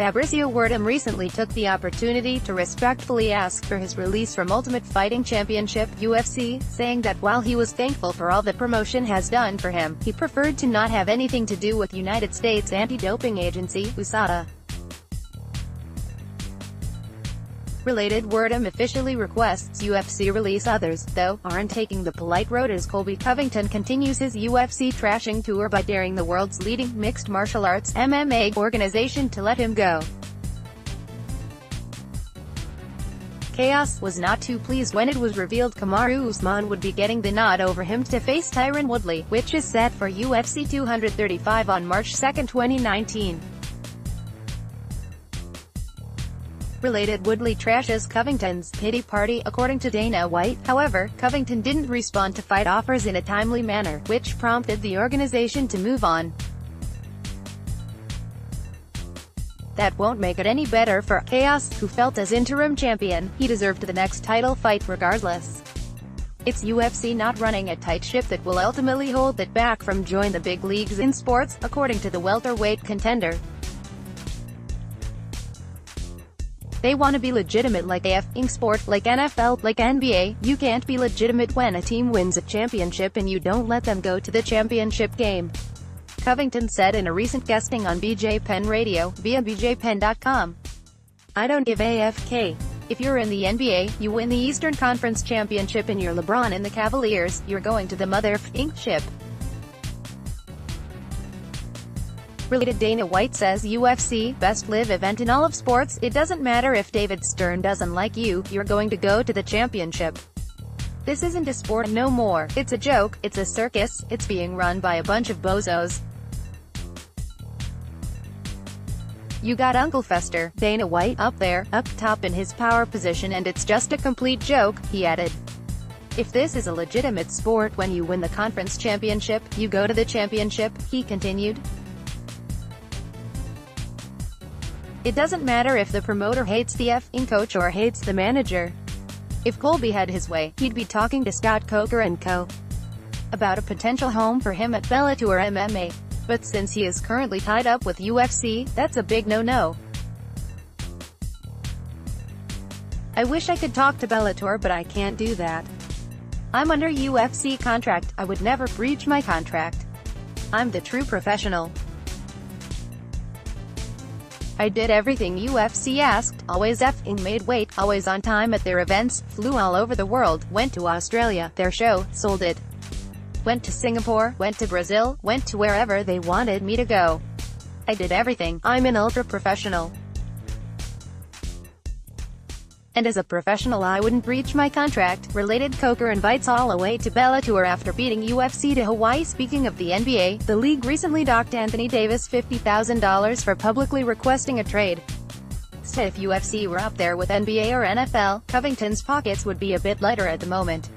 Fabricio Werdum recently took the opportunity to respectfully ask for his release from Ultimate Fighting Championship (UFC), saying that while he was thankful for all the promotion has done for him, he preferred to not have anything to do with United States anti-doping agency, USADA. Related, Werdum officially requests UFC release. Others, though, aren't taking the polite road as Colby Covington continues his UFC-trashing tour by daring the world's leading mixed martial arts (MMA) organization to let him go. Chaos was not too pleased when it was revealed Kamaru Usman would be getting the nod over him to face Tyron Woodley, which is set for UFC 235 on March 2, 2019. Related, Woodley trashes Covington's pity party, according to Dana White. However, Covington didn't respond to fight offers in a timely manner, which prompted the organization to move on. That won't make it any better for Chaos, who felt as interim champion, he deserved the next title fight regardless. It's UFC not running a tight ship that will ultimately hold it back from joining the big leagues in sports, according to the welterweight contender. They want to be legitimate like in sport, like NFL, like NBA. You can't be legitimate when a team wins a championship and you don't let them go to the championship game, Covington said in a recent guesting on BJ Penn Radio, via bjpenn.com. I don't give AFK. If you're in the NBA, you win the Eastern Conference Championship and you're LeBron in the Cavaliers, you're going to the mother-f***ing ship. Related, Dana White says UFC, best live event in all of sports. It doesn't matter if David Stern doesn't like you, you're going to go to the championship. This isn't a sport no more. It's a joke, it's a circus, it's being run by a bunch of bozos. You got Uncle Fester, Dana White, up there, up top in his power position, and it's just a complete joke, he added. If this is a legitimate sport, when you win the conference championship, you go to the championship, he continued. It doesn't matter if the promoter hates the f***ing coach or hates the manager. If Colby had his way, he'd be talking to Scott Coker and co. about a potential home for him at Bellator MMA. But since he is currently tied up with UFC, that's a big no-no. I wish I could talk to Bellator, but I can't do that. I'm under UFC contract, I would never breach my contract. I'm the true professional. I did everything UFC asked, always f***ing made weight, always on time at their events, flew all over the world, went to Australia, their show, sold it. Went to Singapore, went to Brazil, went to wherever they wanted me to go. I did everything. I'm an ultra-professional. And as a professional I wouldn't breach my contract. Related, Coker invites all away to Bellator after beating UFC to Hawaii. Speaking of the NBA, the league recently docked Anthony Davis $50,000 for publicly requesting a trade. Said if UFC were up there with NBA or NFL, Covington's pockets would be a bit lighter at the moment.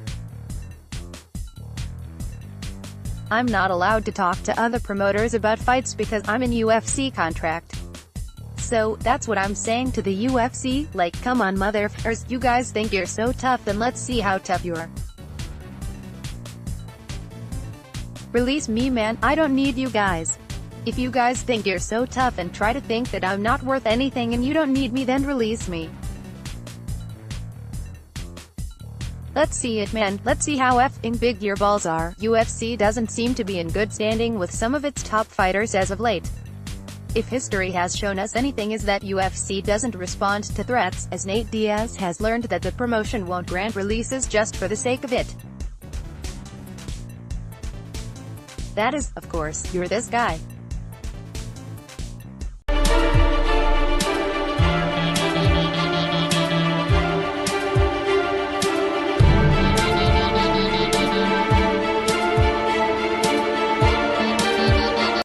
I'm not allowed to talk to other promoters about fights because I'm in UFC contract. So, that's what I'm saying to the UFC, like, come on motherfuckers, you guys think you're so tough, then let's see how tough you are. Release me, man, I don't need you guys. If you guys think you're so tough and try to think that I'm not worth anything and you don't need me, then release me. Let's see it, man, let's see how f***ing big your balls are. UFC doesn't seem to be in good standing with some of its top fighters as of late. If history has shown us anything, is that UFC doesn't respond to threats, as Nate Diaz has learned that the promotion won't grant releases just for the sake of it. That is, of course, you're this guy.